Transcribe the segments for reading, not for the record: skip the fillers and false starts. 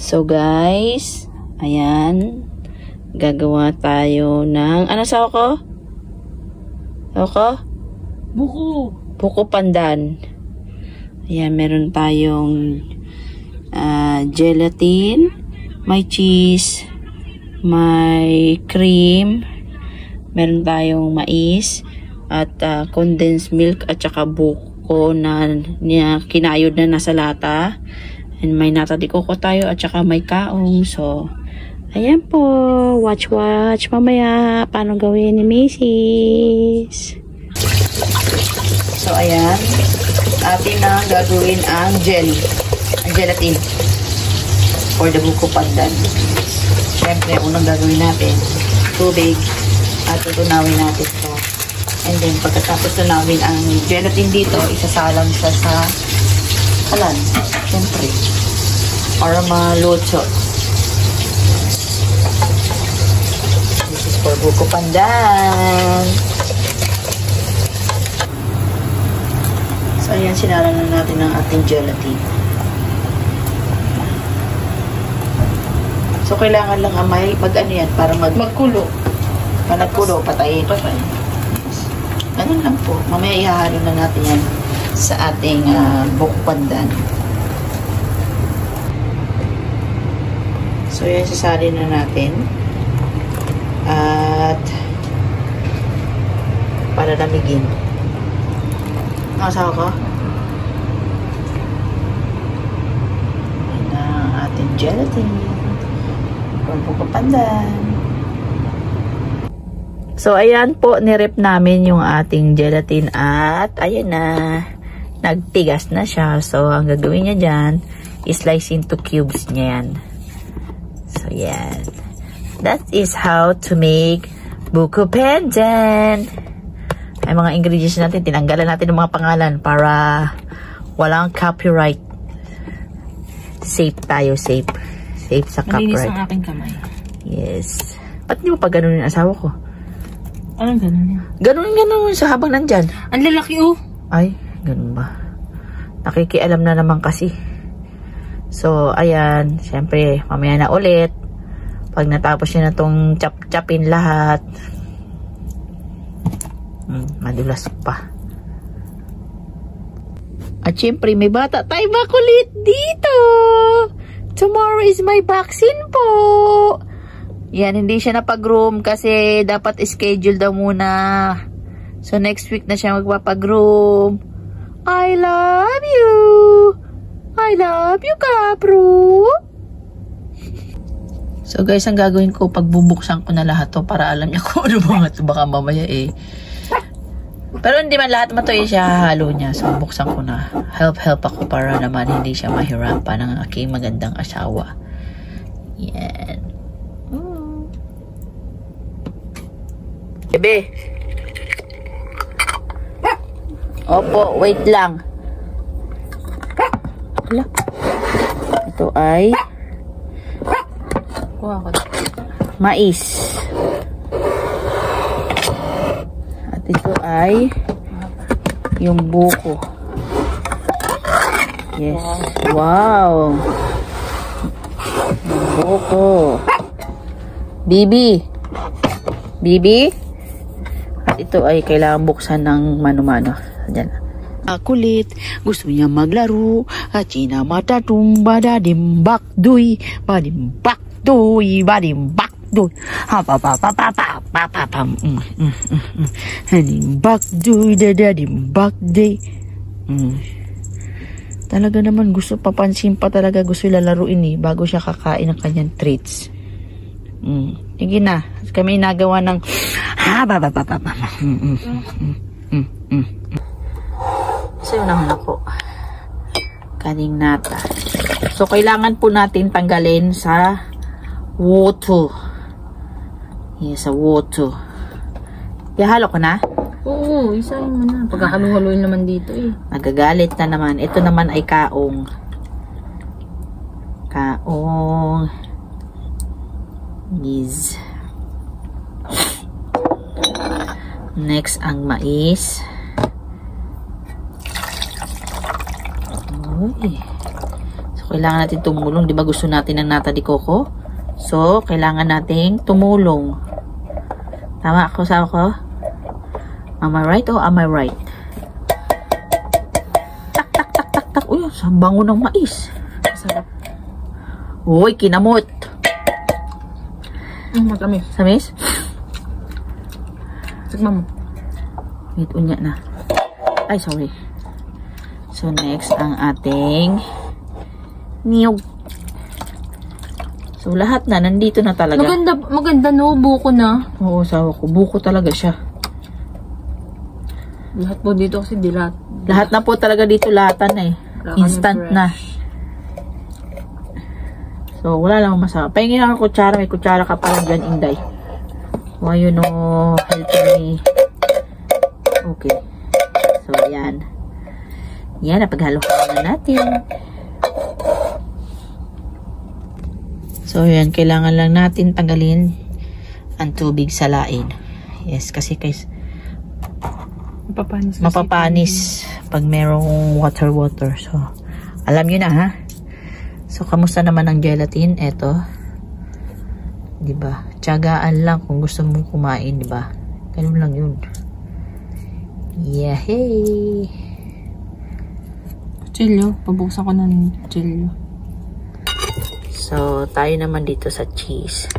So guys, ayan. Gagawa tayo ng, ano sa ako? Ako? Buko pandan. Ayan, meron tayong gelatin, may cheese, may cream, meron tayong mais, at condensed milk, at saka buko na kinayod na nasa lata. And may nata de coco tayo, at saka may kaong. So, ayan po, watch mamaya paano gawin ni Mrs. So ayan, atin na gagawin ang gelatin for the buko pandan. Siyempre, unang gagawin natin, tubig, at tutunawin natin ito. And then, pagkatapos tunawin ang gelatin dito, isasalang siya sa kalan. Siyempre, para maluto. For buko pandan. So, ayan, sinara na natin ang ating gelatin. So, kailangan lang may mag-ano yan, para magkulo. Pag nagkulo, patayin. Ganun lang po. Mamaya ihahalo na natin yan sa ating buko pandan. So, yan, sasalin na natin. At para lamigin. Nakasawa ko? Ayan na ang ating gelatin. Buko pandan. So, ayan po, nirep namin yung ating gelatin at ayan na, nagtigas na siya. So, ang gagawin niya dyan, slice into cubes niya yan. So, yan. That is how to make buko pandan. Ay, mga ingredients natin, tinanggalan natin ng mga pangalan para walang copyright. Safe tayo, safe. Safe sa copyright. Malinis ang aking kamay. Yes. Ba't di mo pa ganun yung asawa ko? Anong ganun yan? Ganun sa habang nandyan. Ang lalaki oh. Ay, ganun ba? Nakikialam na naman kasi. So, ayan. Siyempre, mamaya na ulit. Pag natapos nyo na itong chop-chopin lahat. Madulas pa. At siyempre, may bata tayo makulit dito. Tomorrow is my vaccine po. Yan, hindi siya napag-groom kasi dapat schedule daw muna. So, next week na siya magpapag-groom. I love you. I love you, Kapro. So, guys, ang gagawin ko, pagbubuksan ko na lahat to para alam niya kung ano mga ito. Baka mamaya eh. Pero hindi man lahat matoy siya hahalo niya. So, buksan ko na. Help ako para naman hindi siya mahirapan ng aking magandang asawa. Yan. Bebe. Opo, wait lang. Hala. Ito ay mais. At ito ay yung buko. Yes. Wow. Buko. Bibi. At ito ay kailangan buksan ng mano-mano. Diyan. Kulit, gusto niya maglaro. At China matatung badadimbak duy. Badimbak duy. Hanimbak duy. Dadadimbak duy. Talaga naman gusto, papansin pa talaga gusto lalaruin eh. Bago siya kakain ng kanyang treats. Sige na. Kami nagawa ng So, yun naman ako. Kaning nata. So, kailangan po natin tanggalin sa water. Yes, sa water. Ihalo ko na? Oo, isahin mo na. Pagkahalo-haloin naman dito eh. Nagagalit na naman. Ito naman ay kaong. Yes. Next, ang mais. Uy. So, So, kailangan natin tumulong. Di ba gusto natin ng nata de coco? So, kailangan nating tumulong. Tama ako sa ako? Am I right o am I right? Tak, tak, tak, tak, tak. Uy, sa bango ng mais. Masarap. Uy, kinamot. Matamis. Samis? Tikman mo. Wait, unya na. Ay, sorry. So, next, ang ating niyog. So, lahat na, nandito na talaga. Maganda no, buko na. Oo, sawa ko. Buko talaga siya. Lahat po dito kasi dilat. Lahat na po talaga dito, lahatan na eh. Instant na. So, wala lang masarap. Pahingin lang ang kutsara. May kutsara ka pa lang dyan, Inday. Why you know, helping me. Okay. So, yan. Yan, napaghalo-halo na natin. So, yan. Kailangan lang natin tanggalin ang tubig sa lain. Yes, kasi guys, mapapanis pag merong water. So, alam nyo na ha. So, kamusta naman ang gelatin? Eto. Diba? Tiyagaan lang kung gusto mong kumain, diba? Ganun lang yun. Yeah, hey! Kutsilyo. Pabuksan ko ng kutsilyo. So, tayo naman dito sa cheese.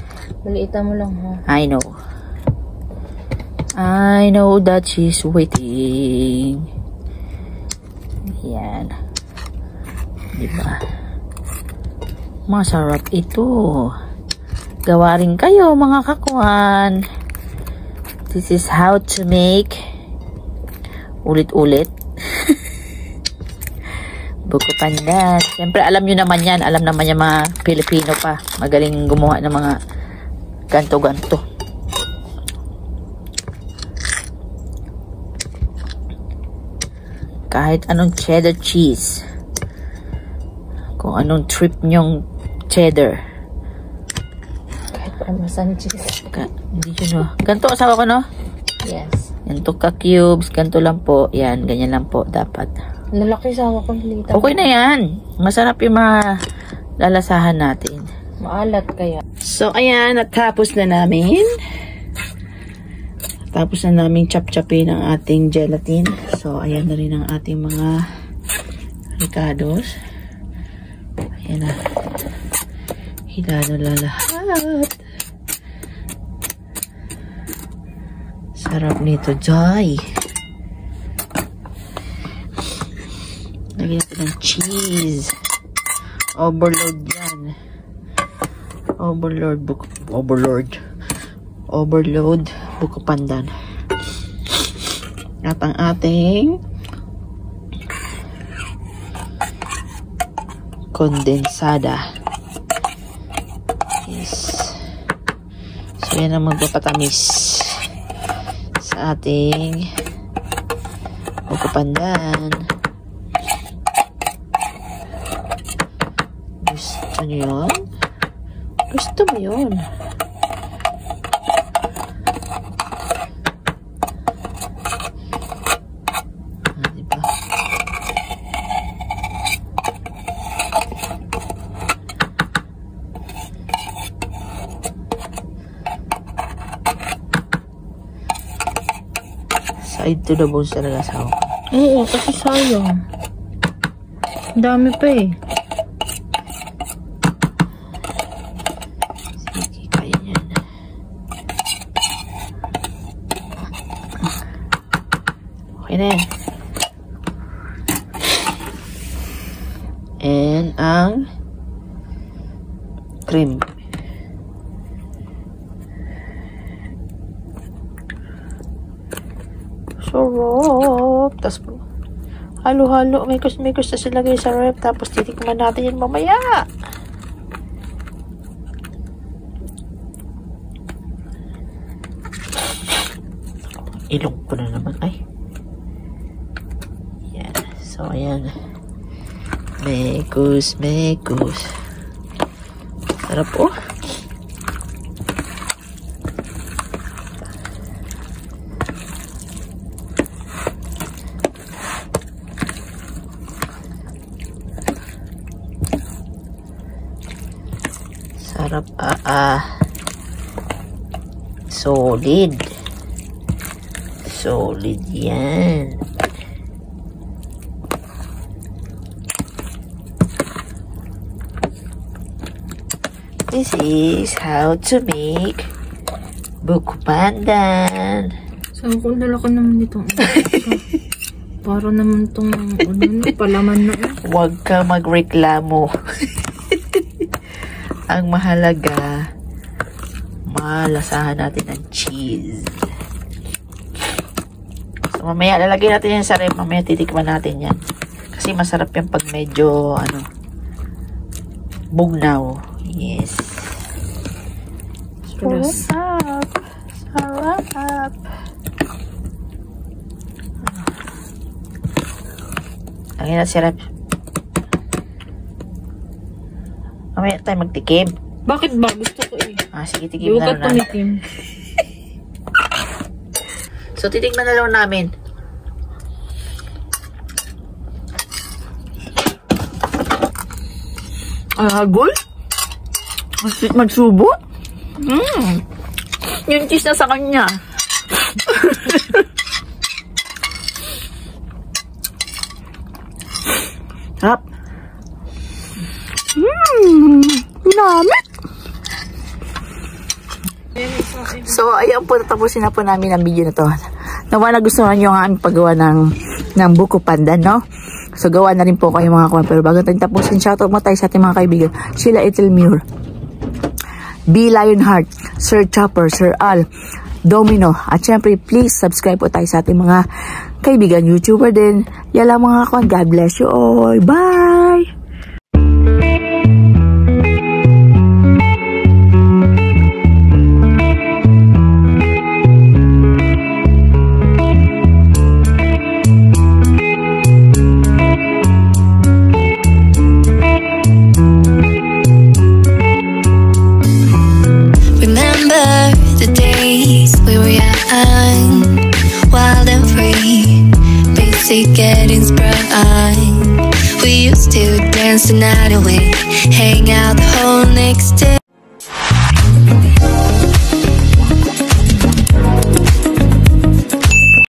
Maliitan mo lang ha. I know that she's waiting. Yan. Diba? Masarap ito. Gawa rin kayo mga kakuan. This is how to make ulit-ulit. Buko pandan. Siyempre alam nyo naman yan. Alam naman yung mga Pilipino pa. Magaling gumawa ng mga ganto-ganto. Kahit anong cheddar cheese. Kung anong trip nyong cheddar. Kahit parmesan cheese. Hindi yun, no? Ganto asawa ko, no? Yes. Ganto ka cubes. Ganto lang po. Yan, ganyan lang po dapat. Lalaki sawa ko. Lita. Okay na yan. Masarap yung mga lalasahan natin. Maalat kaya. So, ayan. Natapos na namin. Tapos na namin chop-chopin ang ating gelatin. So, ayan na rin ang ating mga ricados. Ayan na. Hilado na lahat. Sarap nito, Joy. Lagyan natin ng cheese. Overload yan. Overload buko pandan. At ang ating kondensada. Yes. So yan ang magpapatamis sa ating buko pandan. Gusto nyo yun? Gusto mo yun? Diba? Side to the bones talaga sa ako. Oo, kasi sayang. Dami pa eh. Okay na yan. And ang cream. Sarap. Tapos halo-halo. May gusto silagay sa rep. Tapos titikman natin yan mamaya. Ilong ko na naman. Ay. So, ayan. Mekus. Sarap po. Sarap solid. Solid yan. This is how to make buko pandan. Saan ko lalaki naman dito? Para naman tong palaman na. Huwag ka magreklamo. Ang mahalaga, malasahan natin ang cheese. So, mamaya lalagay natin yan sa ref. Mamaya titikman natin yan. Kasi masarap yan pag medyo, bugnaw. Yes. Sarap. Sarap. Lagyan natin si ref. Mamaya tayo magtikim. Bakit ba? Gusto ko eh. Sige, tikim na lang natin. So, titikman na lang namin. Agol? Magsubo? Yung cheese na sa kanya. Sarap. Namit. So, ayan po, tatapusin na po namin ang video na to. Nawa na gustuhan nyo ang aming paggawa ng buko pandan, no? So, gawa na rin po kayo mga kawan. Pero bago tayo tapusin, shoutout mo tayo sa ating mga kaibigan. Sheila Etelmure, B. Lionheart, Sir Chopper, Sir Al, Domino. At syempre, please subscribe po tayo sa ating mga kaibigan, YouTuber din. Yan lang mga kawan. God bless you all. Bye! Getting sprung. We used to dance the night away, hang out the whole next day.